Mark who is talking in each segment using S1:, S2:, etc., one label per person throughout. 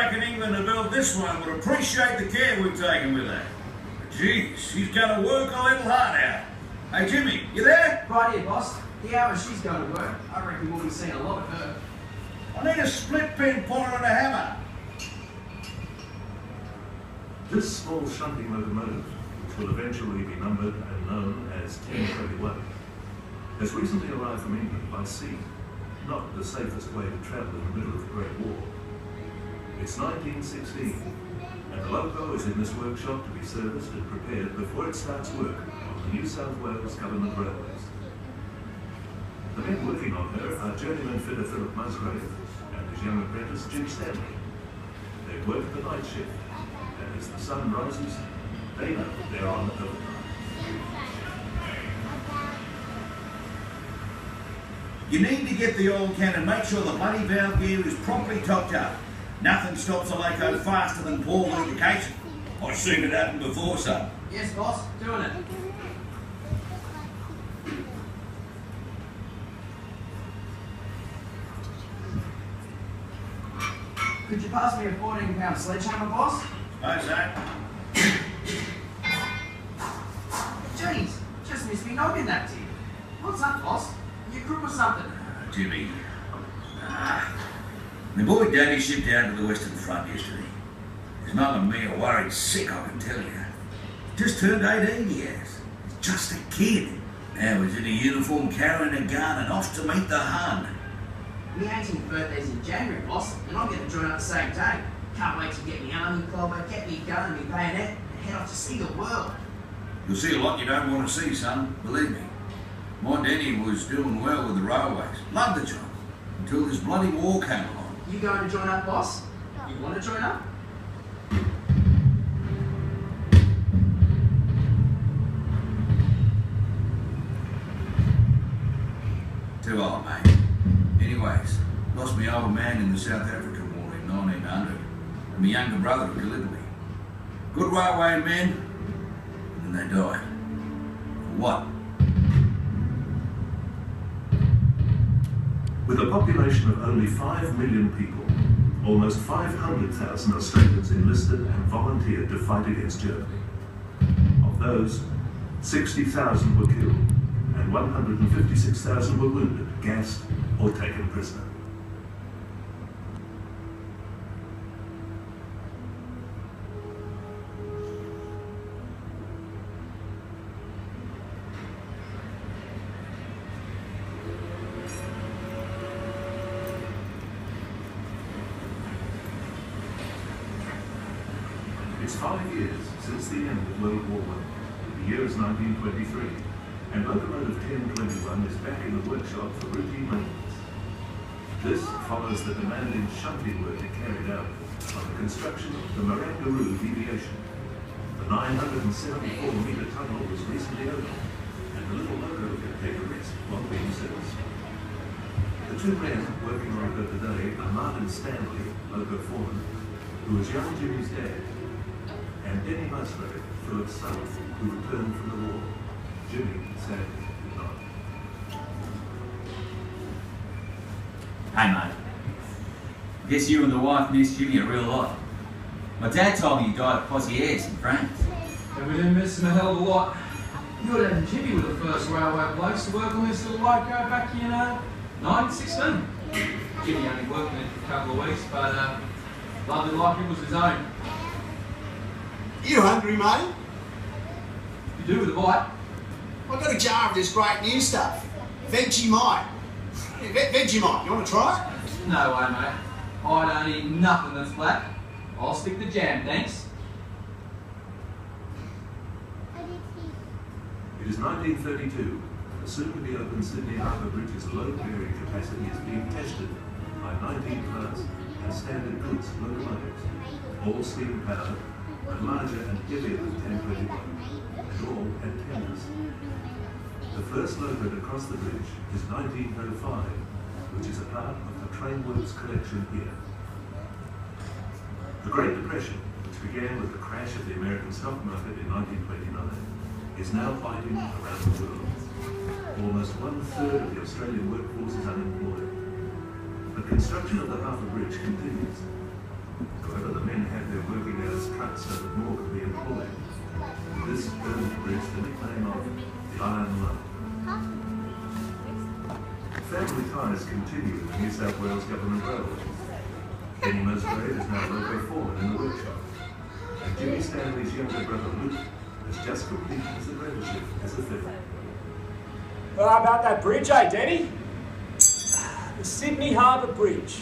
S1: back in England to build this one would appreciate the care we've taken with her. Geez, she's going to work a little hard out. Hey, Jimmy, you there?
S2: Right here, boss. The hours she's going to work, I reckon we'll be seeing a lot of her.
S1: I need a split pin pointer and a hammer.
S3: This small shunting locomotive, which will eventually be numbered and known as 1021, has recently arrived from England by sea, not the safest way to travel in the middle of the Great War. It's 1916, and the loco is in this workshop to be serviced and prepared before it starts work on the New South Wales Government Railways. The men working on her are journeyman fitter Philip Musgrave and his young apprentice Jim Stanley. They work the night shift, and as the sun rises, they know they're on overtime.
S1: You need to get the oil can and make sure the bloody valve gear is properly topped up. Nothing stops a loco faster than poor lubrication. I've seen it happen before, son.
S2: Yes, boss. Doing it. Could you pass me a 14-pound sledgehammer, boss?
S1: Suppose so.
S2: Jeez, just missed me noggin that tip. What's up, boss? You crook or something?
S1: Jimmy. My boy Daddy shipped out to the Western Front yesterday. His mum and me are worried sick, I can tell you. Just turned 18, he has. He's just a kid. Now he's in a uniform carrying a gun and off to meet the Hun.
S2: My 18th birthday's in January, boss, and I'm going to join up the same day. Can't wait to get me army clobber, get me gun and me bayonet, and head off to see the world.
S1: You'll see a lot you don't want to see, son, believe me. My Denny was doing well with the railways. Loved the job. Until this bloody war came along.
S2: You going to join up, boss? You want to join up?
S1: Too old, mate. Anyways, lost my old man in the South African War in 1900, and my younger brother who delivered me. Good railway men, and then they died. For what?
S3: With a population of only 5 million people, almost 500,000 Australians enlisted and volunteered to fight against Germany. Of those, 60,000 were killed, and 156,000 were wounded, gassed, or taken prisoner. It's 5 years since the end of World War I. The year is 1923, and locomotive 1021 is back in the workshop for routine maintenance. This follows the demanding shunting work it carried out on the construction of the Marangaroo deviation. The 974-metre tunnel was recently opened, and the little loco can take a rest while being serviced. The two men working on her today are Martin Stanley, loco foreman, who was young Jimmy's dad, and Denny Musgrave, Philip's son, who returned from the war. Jimmy sadly did not.
S4: Hey mate, I guess you and the wife missed Jimmy a real lot. My dad told me you died at Pozieres in France.
S5: And we didn't miss him a hell of a lot. Your dad and Jimmy were the first railway blokes to work on this little loco back in 1916. Jimmy only worked in it for a couple of weeks, but lovely like it was his own.
S6: You hungry, mate?
S5: You do with a bite.
S6: I've got a jar of this great new stuff. Vegemite. Vegemite, you want to try it?
S5: No way, mate. I don't eat nothing that's black. I'll stick to jam, thanks.
S3: It is 1932, and the soon-to-be-open Sydney Harbour Bridge's load-bearing capacity is being tested by 19-class and standard goods locomotives, all steam-powered, and larger and heavier than 1021, and all had tenders. The first loco to cross the bridge is 1905, which is a part of the Trainworks collection here. The Great Depression, which began with the crash of the American stock market in 1929, is now biting around the world. Almost 1/3 of the Australian workforce is unemployed. The construction of the Harbour Bridge continues. However, the men had their working hours cut so that more could be employed. This earned the bridge the nickname of the Iron Lung. Family ties continue with the New South Wales Government Railway. Kenny Musgrave is now loco foreman in the workshop, and Jimmy Stanley's younger brother Luke has just completed his apprenticeship as a fitter.
S7: Well, how about that bridge, eh, Denny? The Sydney Harbour Bridge.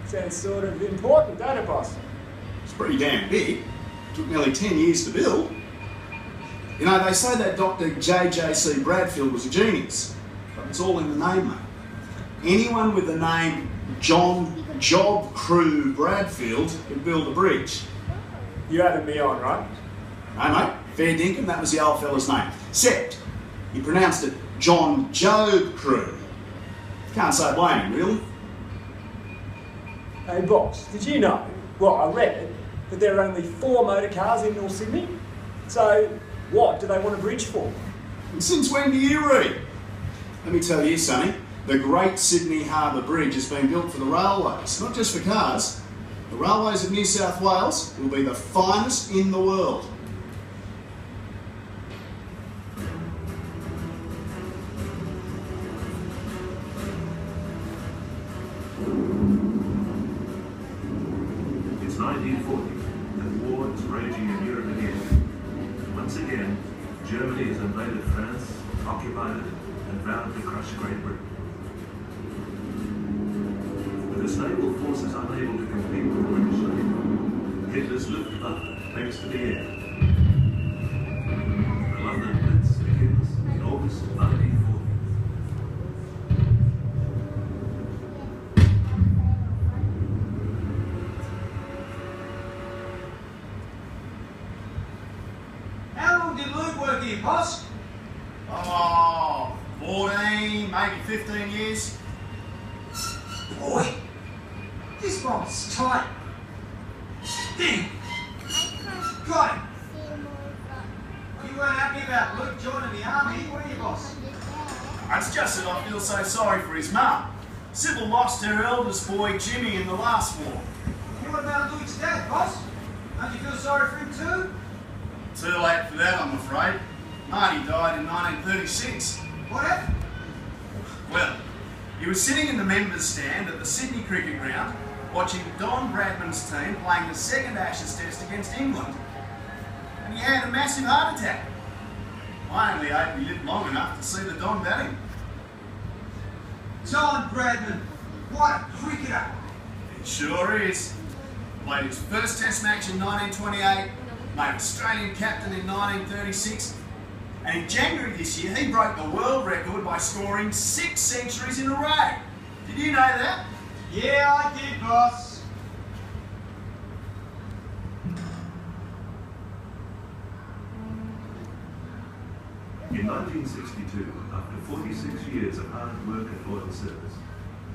S7: Sounds sort of important, don't it, boss?
S6: It's pretty damn big. Took nearly 10 years to build. You know, they say that Dr. J.J.C. Bradfield was a genius, but it's all in the name, mate. Anyone with the name John Job Crew Bradfield could build a bridge.
S7: You having me on, right?
S6: No, mate, fair dinkum, that was the old fella's name. Except, he pronounced it John Job Crew. Can't say blame him, really.
S7: Hey, boss, did you know, well, I read it, that there are only 4 motor cars in North Sydney? So, what do they want a bridge for?
S6: And since when do you read? Let me tell you, Sonny, the Great Sydney Harbour Bridge has been built for the railways, not just for cars. The railways of New South Wales will be the finest in the world.
S3: It's 1940, and war is raging in Europe again. Once again, Germany has invaded France, occupied it, and vowed to crush Great Britain. With its naval forces unable to compete with the British Navy, Hitler's Luftwaffe takes to the air. The London Blitz begins in August 1940.
S2: How long did Luke work here, boss?
S6: Oh, 14, maybe 15 years.
S2: Boy, this bomb's tight. Damn. Got him. You weren't happy about Luke joining the army, were you, boss?
S6: It's just that I feel so sorry for his mum. Sybil lost her eldest boy, Jimmy, in the last war.
S2: And what about Luke's dad, boss? Don't you feel sorry for him too?
S6: Too late for that, I'm afraid. Marty died in 1936.
S2: What happened?
S6: Well, he was sitting in the members' stand at the Sydney Cricket Ground watching Don Bradman's team playing the second Ashes Test against England. And he had a massive heart attack. I only hope he lived long enough to see the Don batting.
S2: Don Bradman, what a cricketer.
S6: It sure is. Played his first Test match in 1928, made Australian captain in 1936, and in January this year he broke the world record by scoring 6 centuries in a row. Did you know that?
S2: Yeah, I did, boss.
S3: In 1962, after 46 years of hard work and loyal service,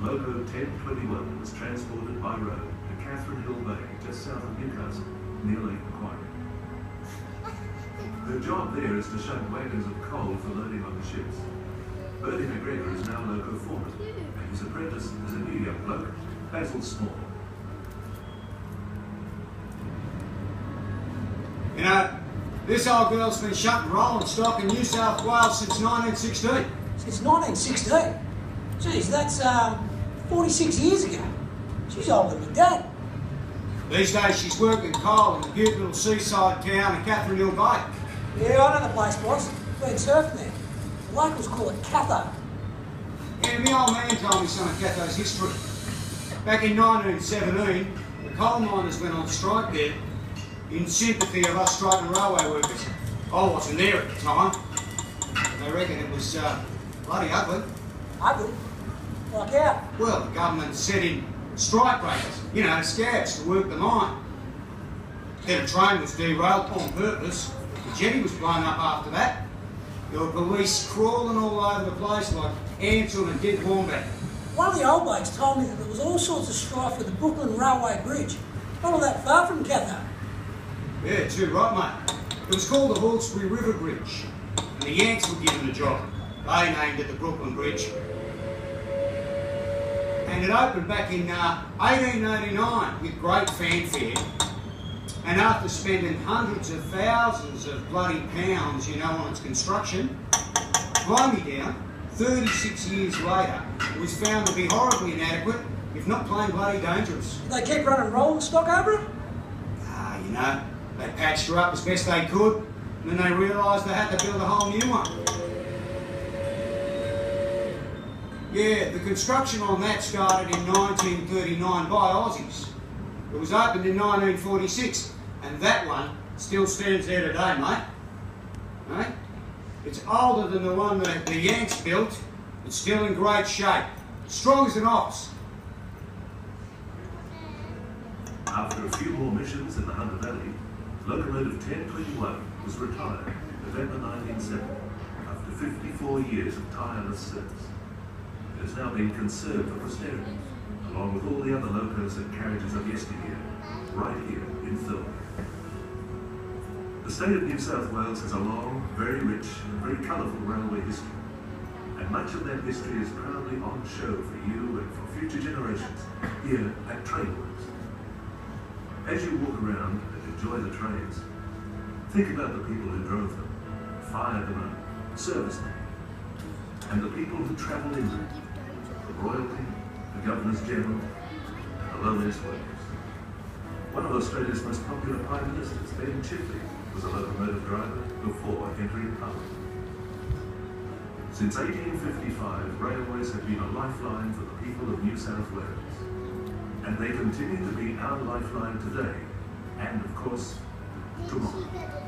S3: Loco 1021 was transported by road to Catherine Hill Bay, just south of Newcastle, near Lake Macquarie. Her job there is to shunt wagons of coal for loading on the ships. Bertie McGregor is now Loco foreman, and his apprentice is a new young bloke, Basil Small.
S8: You know, this old girl's been shunting rolling stock in New South Wales since 1916.
S9: Since 1916? Geez, that's 46 years ago. She's older than my dad.
S8: These days she's working coal in the beautiful little seaside town of Catherine Hill Bay.
S9: Yeah, I know the place, boss. Been surfing there. The locals call it Catho.
S8: Yeah, my old man told me some of Catho's history. Back in 1917, the coal miners went on strike there in sympathy of us striking railway workers. I wasn't there at the time. They reckon it was bloody ugly.
S9: Ugly? Like how?
S8: Well, the government set in strike breakers, you know, scabs to work the mine. Then a train was derailed on purpose. The jetty was blown up after that. There were police crawling all over the place like ants on a dead wombat.
S9: One of the old blokes told me that there was all sorts of strife with the Brooklyn Railway Bridge. Not all that far from Catho.
S8: Yeah, too right, mate. It was called the Hawkesbury River Bridge. And the Yanks were given the job. They named it the Brooklyn Bridge. And it opened back in 1889 with great fanfare. And after spending hundreds of thousands of bloody pounds, you know, on its construction, blow me down, 36 years later, it was found to be horribly inadequate, if not plain bloody dangerous.
S9: They kept running rolling stock over it?
S8: You know, they patched her up as best they could, and then they realised they had to build a whole new one. Yeah, the construction on that started in 1939 by Aussies. It was opened in 1946, and that one still stands there today, mate. Right? It's older than the one that the Yanks built. It's still in great shape. Strong as an ox.
S3: After a few more missions in the Hunter Valley, locomotive 1021 was retired November 1970 after 54 years of tireless service. It has now been conserved for posterity, along with all the other locos and carriages of yesteryear, right here in Thurles. The state of New South Wales has a long, very rich and very colourful railway history, and much of that history is proudly on show for you and for future generations here at Trainworks. As you walk around and enjoy the trains, think about the people who drove them, fired them up, serviced them, and the people who travel in them, the royalty, the governors general, and the lowliest workers. One of Australia's most popular Prime Ministers, Ben Chipley, was a locomotive driver before entering Parliament. Since 1855, railways have been a lifeline for the people of New South Wales. And they continue to be our lifeline today, and of course, tomorrow.